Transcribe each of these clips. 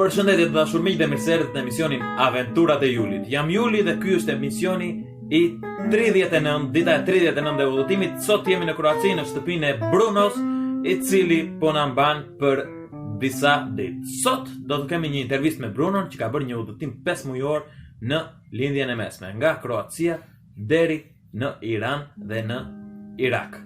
Përshëndetje të dashur miq dhe mirëseardhje në emisionin Aventurat e Julit. Jam Juli dhe ky është emisioni i 39, dita e 39 e udhëtimit. Sot jemi në Kroaci në shtëpinë e Brunos, i cili po na mban për disa ditë. Sot do të kemi një intervistë me Brunon që ka bërë një udhëtim 5 mujor në lindjen e mesme, nga Kroacia deri në Iran dhe në Irak.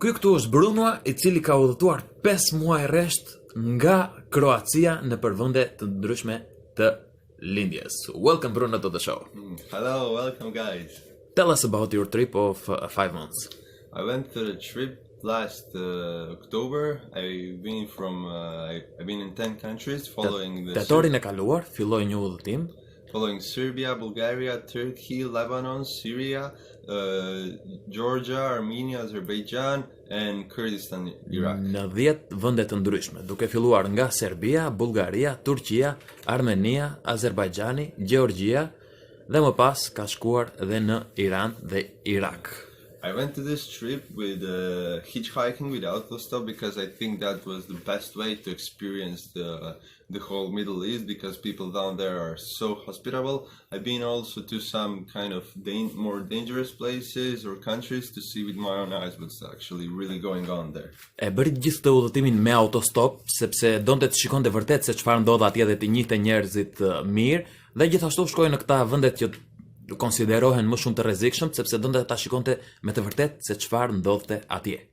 Ky këtu është Bruno, i cili ka udhëtuar 5 muaj rresht nga Kroacia në përvende të ndryshme të lindjes. Welcome Bruno to the show. Hello, welcome guys. Tell us about your trip of 5 months. I went to the trip last October. I've been in 10 countries following Tetorin e kaluar filloi një udhëtim following Serbia, Bulgaria, Turkey, Lebanon, Syria, Georgia, Armenia, Azerbaijan and Kurdistan, Iraq. Në 10 vende të ndryshme, duke filluar nga Serbia, Bulgaria, Turqia, Armenia, Azerbajxhani, Gjeorgjia dhe më pas ka shkuar edhe në Iran dhe Irak. I went to this trip with hitchhiking with autostop because I think that was the best way to experience the whole Middle East, because people down there are so hospitable. I've been also to some kind of more dangerous places or countries to see with my own eyes what's actually really going on there. E bëri gjithë të udhëtimin me autostop sepse donte të shikonte vërtet se çfarë ndodh atje dhe të njihte njerëzit mirë, dhe gjithashtu shkoi në këta vendet që konsiderohen më shumë të rrezikshëm sepse donte ta shikonte me të vërtetë se çfarë ndodhte atje.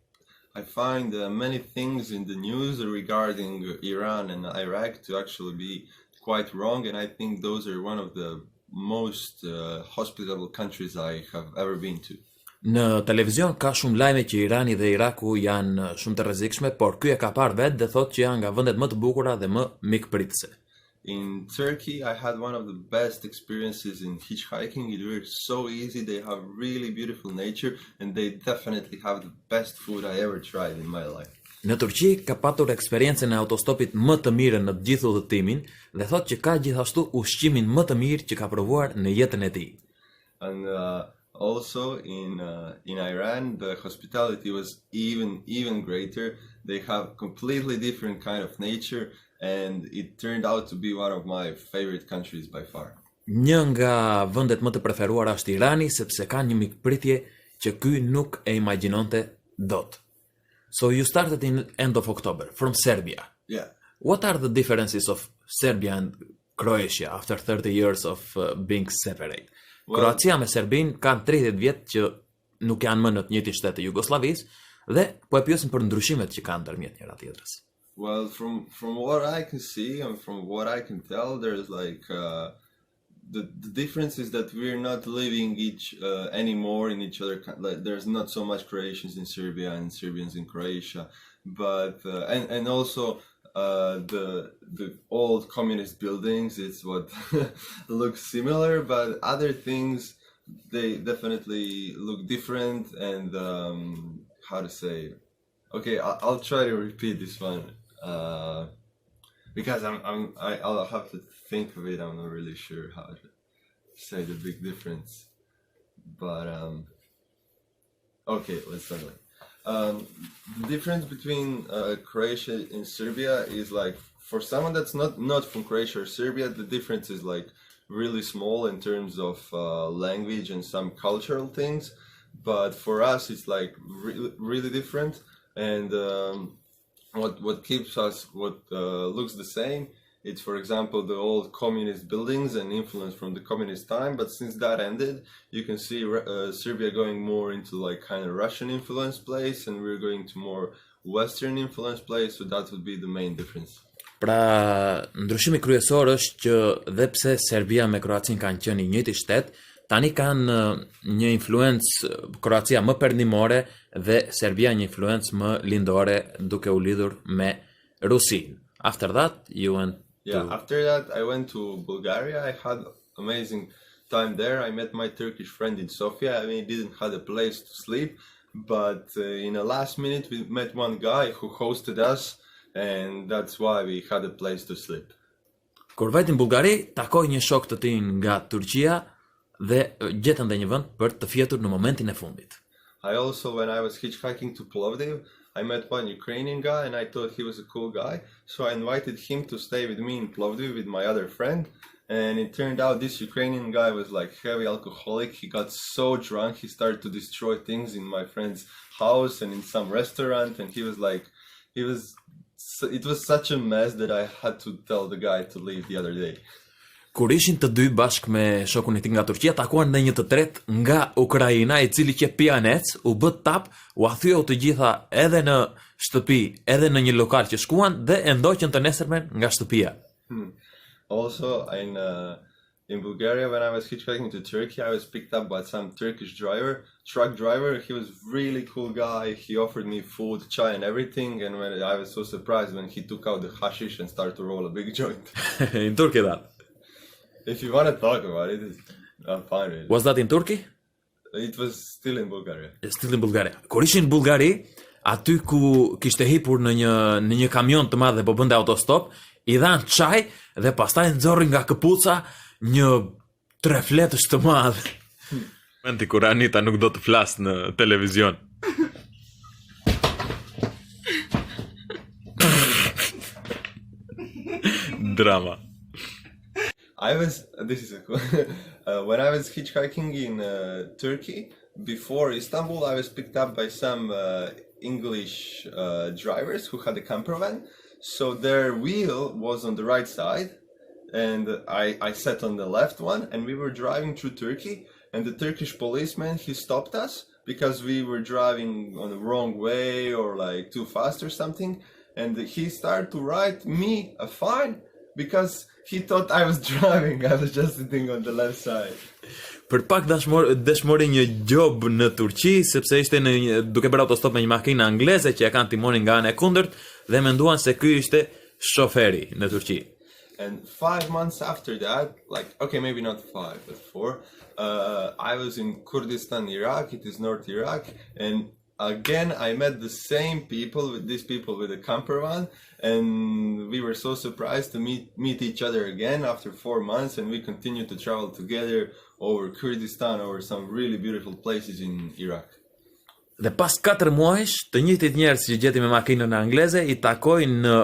I find many things in the news regarding Iran and Iraq to actually be quite wrong, and I think those are one of the most hospitable countries I have ever been to. Në televizion ka shumë lajme që Irani dhe Iraku janë shumë të rrezikshme, por ky e ka parë vetë dhe thotë që janë nga vendet më të bukura dhe më mikpritëse. In Turkey, I had one of the best experiences in hitchhiking. It was so easy. They have really beautiful nature, and they definitely have the best food I ever tried in my life. Në Turqi ka patur eksperiencën e autostopit më të mirë në të gjithë udhëtimin dhe thotë që ka gjithashtu ushqimin më të mirë që ka provuar në jetën e tij. And also in Iran, the hospitality was even greater. They have completely different kind of nature, and it turned out to be one of my favorite countries by far. Një nga vendet më të preferuara është Irani, sepse ka një mikpritje që ky nuk e imagjinonte dot. So you started in end of October from Serbia. Yeah. What are the differences of Serbia and Croatia after 30 years of being separate? Kroacia me Serbin kanë 30 vjet që nuk janë më në të njëjtin shtet të Jugosllavisë, dhe po e pyesin për ndryshimet që kanë ndërmjet njëra tjetrës. Well, from what I can see and from what I can tell, there's like the difference is that we're not living anymore in each other. Like, there's not so much Croatians in Serbia and Serbians in Croatia, but and also the old communist buildings. It's what looks similar, but other things they definitely look different. And how to say? Okay, I'll try to repeat this one. Because I'll have to think of it. I'm not really sure how to say the big difference, but okay, let's start. The difference between Croatia and Serbia is like, for someone that's not from Croatia or Serbia, the difference is like really small in terms of language and some cultural things, but for us it's like really different. And what keeps us, looks the same, it's, for example, the old communist buildings and influence from the communist time. But since that ended, you can see Serbia going more into like kind of Russian influence place, and we're going to more Western influence place. So that would be the main difference. Pra, ndryshimi kryesor është që dhe pse Serbia me Kroacin kanë qenë i njëjti shtet, tani kanë një influencë Kroacia më perëndimore dhe Serbia një influencë më lindore, duke u lidhur me Rusinë. After that, you went after that I went to Bulgaria. I had amazing time there. I met my Turkish friend in Sofia. I mean, he didn't have a place to sleep, but in the last minute we met one guy who hosted us, and that's why we had a place to sleep. Kur vajti në Bullgari, takoi një shok të tij nga Turqia dhe gjetën dhe një vend për të fjetur në momentin e fundit. I also, when I was hitchhiking to Plovdiv, I met one Ukrainian guy and I thought he was a cool guy. So I invited him to stay with me in Plovdiv with my other friend. And it turned out this Ukrainian guy was like heavy alcoholic. He got so drunk, he started to destroy things in my friend's house and in some restaurant. And it was such a mess that I had to tell the guy to leave the other day. Kur ishin të dy bashkë me shokun e tij nga Turqia, takuan në një të tretë nga Ukraina, I cili që pianec, u bë tap, u athyu të gjitha edhe në shtëpi, edhe në një lokal që shkuan dhe e ndoqën të nesërmen nga shtëpia. Also, in Bulgaria, when I was hitchhiking to Turkey, I was picked up by some Turkish truck driver. He was really cool guy. He offered me food, chai and everything. And I was so surprised when he took out the hashish and started to roll a big joint. In Turkey that? If you want to talk about it, I'm fine with it. Was that in Turkey? It was still in Bulgaria. Still in Bulgaria. Kur ishin në Bulgari, aty ku kishte hipur në një kamion të madh dhe po bënte autostop, I dhan çaj dhe pastaj nxorrin nga këpuca një trefletësh të madh. Momenti kur Anita nuk do të flas në televizion. Drama. When I was hitchhiking in Turkey, before Istanbul, I was picked up by some English drivers who had a camper van. So their wheel was on the right side, and I sat on the left one, and we were driving through Turkey, and the Turkish policeman, he stopped us because we were driving on the wrong way or like too fast or something, and he started to write me a fine because he thought I was driving. I was just sitting on the left side. Për pak dëshmori një job në Turqi, sepse ishte duke bërë autostop me një makinë angleze që e kanë timonin nga ana e kundërt dhe menduan se ky ishte shoferi në Turqi. And 5 months after that, like, okay, maybe not 5, but 4, I was in Kurdistan, Iraq. It is North Iraq, and again I met the same people, with these people with a camper van, and we were so surprised to meet each other again after 4 months, and we continued to travel together over Kurdistan, over some really beautiful places in Iraq. Dhe pas 4 muajsh, të njëjtit njerëz që gjeti me makinën angleze I takoi në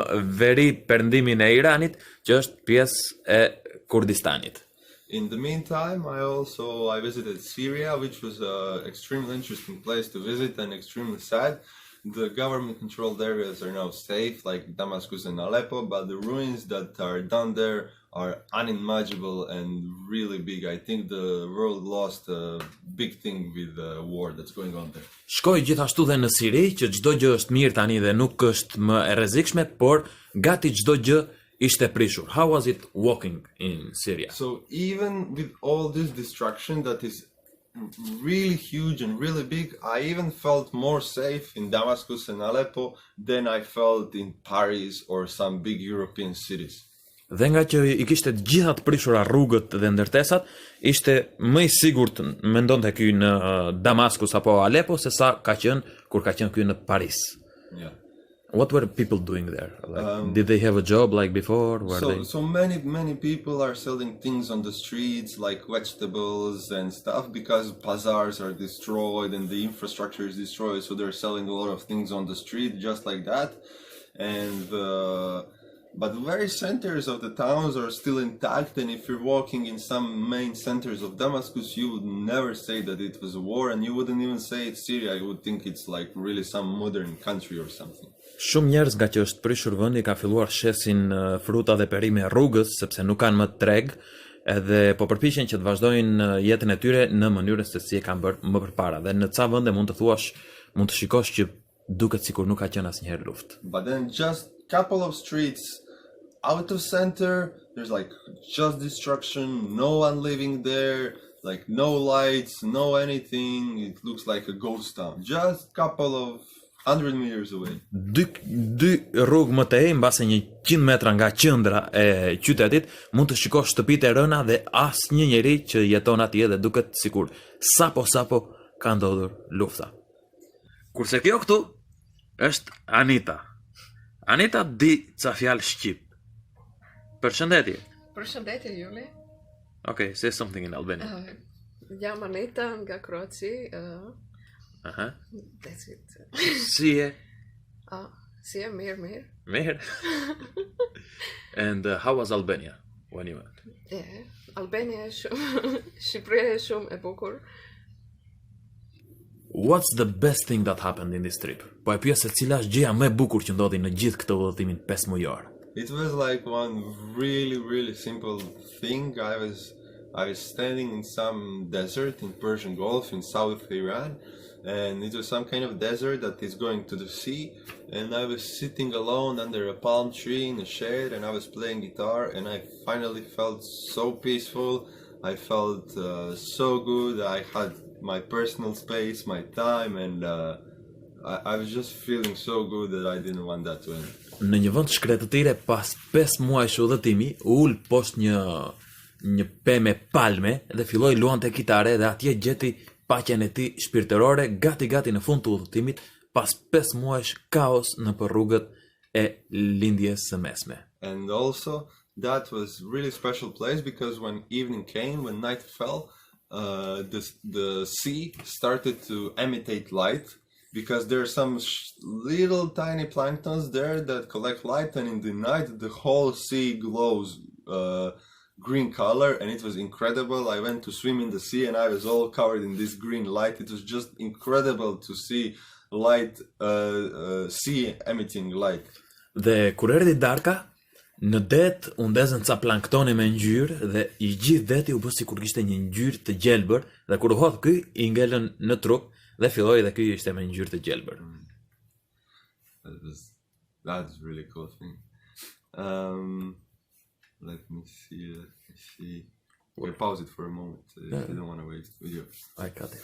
veri perëndimin e Iranit, që është pjesë e Kurdistanit. In the meantime, I visited Syria, which was an extremely interesting place to visit and extremely sad. The government-controlled areas are now safe, like Damascus and Aleppo, but the ruins that are done there are unimaginable and really big. I think the world lost a big thing with the war that's going on there. Shkoj gjithashtu dhe në Siri, që çdo gjë është mirë tani dhe nuk është më e rrezikshme, por gati çdo gjë ishte prishur. How was it walking in Syria? So even with all this destruction that is really huge and really big, I even felt more safe in Damascus and Aleppo than I felt in Paris or some big European cities. Dhe nga që I kishte të gjitha të prishura rrugët dhe ndërtesat, ishte më I sigurt mendonte ky në Damaskus apo Aleppo se sa ka qenë kur ka qenë ky në Paris. Yeah. What were people doing there? Like, did they have a job like before? So many people are selling things on the streets, like vegetables and stuff, because bazaars are destroyed and the infrastructure is destroyed. So they're selling a lot of things on the street, just like that. And but the very centers of the towns are still intact. And if you're walking in some main centers of Damascus, you would never say that it was a war, and you wouldn't even say it's Syria. You would think it's like really some modern country or something. Shumë njerëz nga që është prishur vendi ka filluar shesin fruta dhe perime rrugës sepse nuk kanë më treg, edhe po përpiqen që të vazhdojnë jetën e tyre në mënyrën se si e kanë bërë më përpara. Dhe në ca vende mund të shikosh që duket sikur nuk ka qenë asnjëherë luftë. But then just couple of streets out of center, there's like just destruction, no one living there, like no lights, no anything. It looks like a ghost town. Just couple of 100 meters away. Dy rrugë më tej, mbase 100 metra nga qendra e qytetit, mund të shikosh shtëpitë e rëna dhe asnjë njeri që jeton atje dhe duket sikur sapo ka ndodhur lufta. Kurse kjo këtu është Anita. Anita di ca fjalë shqip. Përshëndetje. Përshëndetje Juli. Okay, say something in Albanian. Jam Anita nga Kroaci. Aha. That's it. Si je? Si e mirë. Mirë. And how was Albania when you went? Albania është shumë, Shqipëria është shumë e bukur. What's the best thing that happened in this trip? Po e pyes se cila është gjëja më e bukur që ndodhi në gjithë këtë udhëtimin 5 mujor? It was like one really simple thing. I was standing in some desert in Persian Gulf in South Iran, and it was some kind of desert that is going to the sea, and I was sitting alone under a palm tree in a shade, and I was playing guitar, and I finally felt so peaceful. I felt so good. I had my personal space, my time, and I was just feeling so good that I didn't want that to end. Në një vend shkretëtire, pas 5 muajsh udhëtimi, u ul poshtë një pemë palme dhe filloi luante kitare dhe atje gjeti paqen e tij shpirtërore gati në fund të udhëtimit pas 5 muajsh kaos në për rrugët e lindjes së mesme. And also that was really special place because when evening came, when night fell, the sea started to imitate light. Because there are some little tiny planktons there that collect light, and in the night the whole sea glows green color, and it was incredible. I went to swim in the sea and I was all covered in this green light. It was just incredible to see light, sea emitting light. Dhe kur erdhi darka, në det u ndezën ca planktone me ngjyrë dhe i gjithë deti u bë sikur kishte një ngjyrë të gjelbër dhe kur u hodh ky i ngelën në trup. Dhe filloi dhe ky ishte me ngjyrë të gjelbër. That's really cool thing. Let me see. We'll pause it for a moment if you don't want to waste video. I cut it.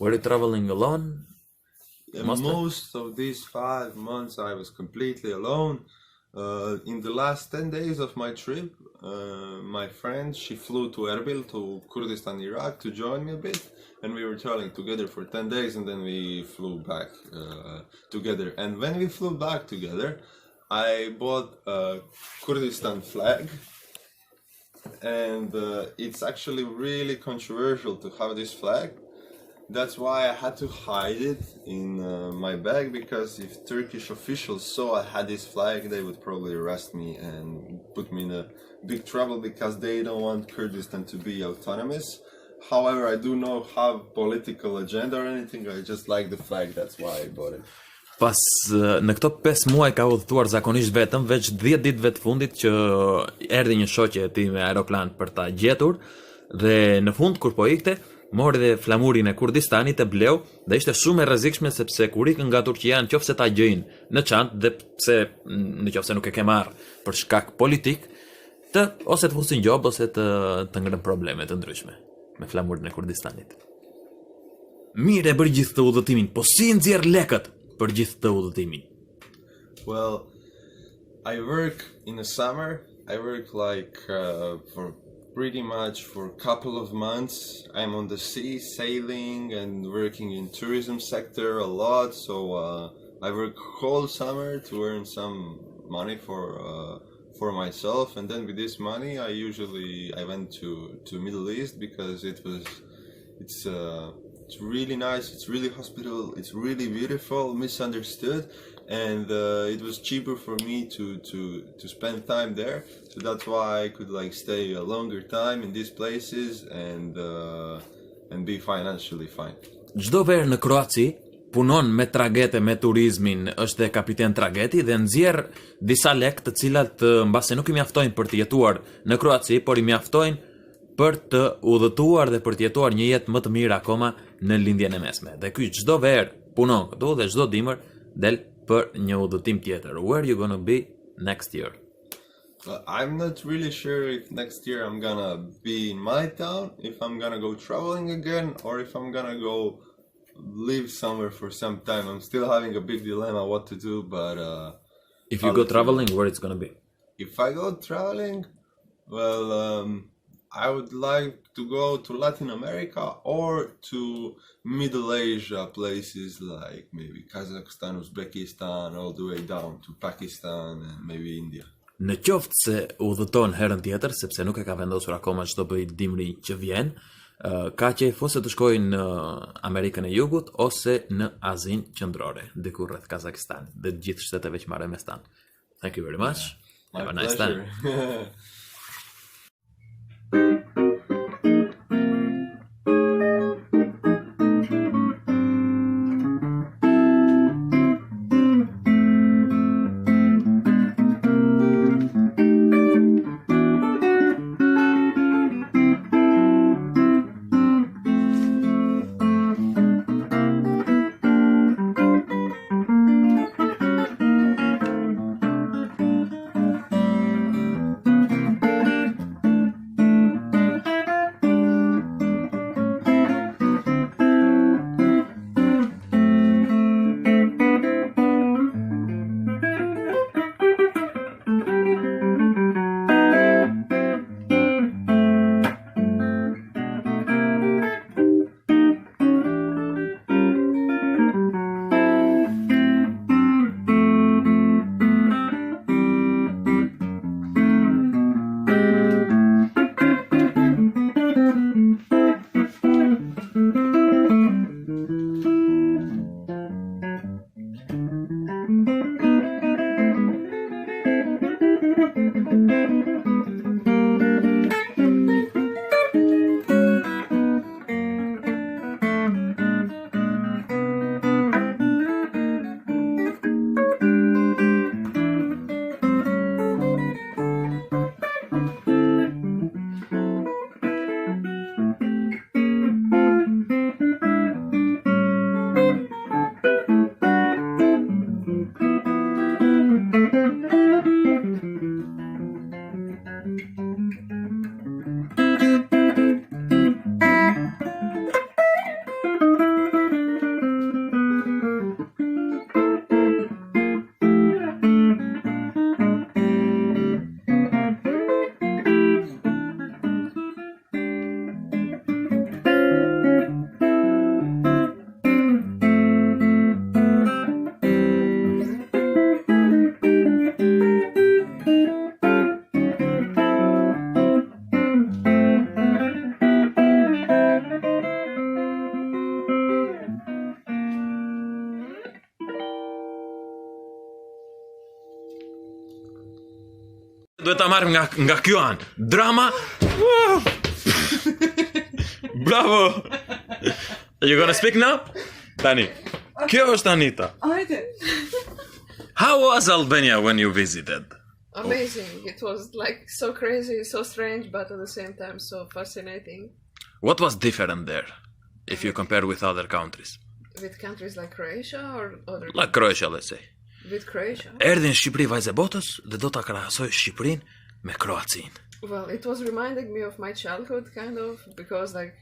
Were you traveling alone? Most of these 5 months I was completely alone. In the last 10 days of my trip, my friend, she flew to Erbil, to Kurdistan, Iraq, to join me a bit, and we were traveling together for 10 days, and then we flew back together. And when we flew back together, I bought a Kurdistan flag, and it's actually really controversial to have this flag. That's why I had to hide it in my bag, because if Turkish officials saw I had this flag, they would probably arrest me and put me in a big trouble, because they don't want Kurdistan to be autonomous. However, I do not have political agenda or anything. I just like the flag, that's why I bought it. Pas në këto 5 muaj ka udhëtuar zakonisht vetëm, veç 10 ditëve të fundit që erdhi një shoqe e tij me aeroplan për ta gjetur, dhe në fund kur po ikte, mori dhe flamurin e Kurdistanit e bleu dhe ishte shumë e rrezikshme sepse kur ikën nga Turqia nëse ta gjejnë në çantë dhe pse nëse nuk e ke marrë për shkak politik, ose të fusin gjobë ose të ngren probleme të ndryshme me flamurin e Kurdistanit. Mirë e bërë gjithë të udhëtimin, po si nxjerr lekët për gjithë të udhëtimin? Well, I work in the summer. I work like for pretty much for a couple of months. I'm on the sea sailing and working in tourism sector a lot, so I work whole summer to earn some money for myself, and then with this money I went to Middle East because it's really nice, it's really hospitable, it's really beautiful, misunderstood, and it was cheaper for me to spend time there, so that's why I could like stay a longer time in these places and be financially fine. Çdo verë në Kroaci punon me tragete, me turizmin, është e kapiten trageti dhe nxjerr disa lek të cilat mbase nuk I mjaftojnë për të jetuar në Kroaci, por I mjaftojnë për të udhëtuar dhe për të jetuar një jetë më të mirë akoma në lindjen e mesme. Dhe ky çdo verë punon këtu dhe çdo dimër del për një udhëtim tjetër. Where you gonna be next year? I'm not really sure if next year I'm gonna be in my town, if I'm gonna go traveling again, or if I'm gonna go live somewhere for some time. I'm still having a big dilemma what to do, but if you go traveling, where it's gonna be? If I go traveling, well, I would like to go to Latin America or to Middle Asia places like maybe Kazakhstan, Uzbekistan, all the way down to Pakistan and maybe India. Në qoftë se udhëton herën tjetër, sepse nuk e ka vendosur akoma ç'do bëj dimri që vjen, Ka që ose të shkojnë në Amerikën e Jugut ose në Azinë Qendrore, diku rreth Kazakistanit, dhe të gjithë shteteve që marrin mes tan. Thank you very much. Have a nice time. Duhet ta marrim nga ky anë. Drama. Bravo. You gonna speak now? Tani. Kjo është Anita. Hajde. How was Albania when you visited? Amazing. It was like so crazy, so strange, but at the same time so fascinating. What was different there, if you compare with other countries? With countries like Croatia or other? Like Croatia, let's say. With Croatia? Erdhi në Shqipëri vajzë e botës dhe do ta krahasoj Shqipërinë me Kroacinë. Well, it was reminding me of my childhood, kind of, because like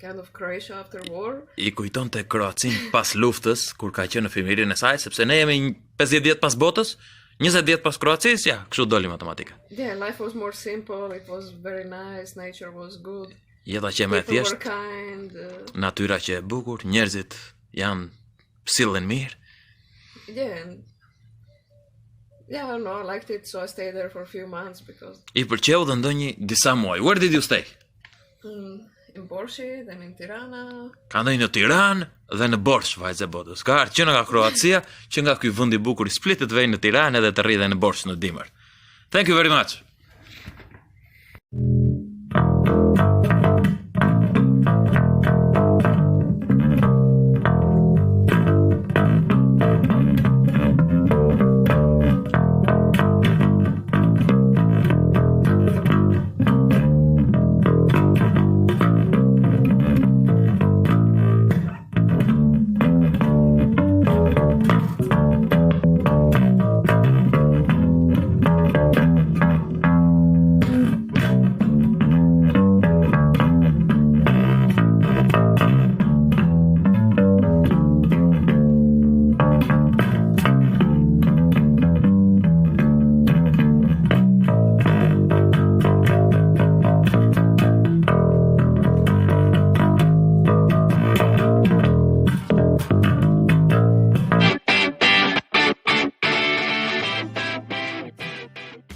kind of Croatia after war. I kujtonte Kroacinë pas luftës, kur ka qenë në fëmijërinë e saj, sepse ne jemi 50 vjet pas botës, 20 vjet pas Kroacisë, ja, kështu doli matematika. Yeah, life was more simple, it was very nice, nature was good. Jeta që më People were thjesht, kind. natyra që e bukur, njerëzit janë sillen mirë. Yeah, and yeah, I don't know, I liked it, so I stayed there for a few months because I pëlqeu dhe ndonjë disa muaj. Where did you stay? in Borshi, then in Tirana. Ka ndonjë në Tiranë dhe në Borsh, vajzë e botës. Ka ardhur që nga Kroacia, që nga ky vend i bukur i Splitit vjen në Tiranë edhe të rri dhe në Borsh në dimër. Thank you very much.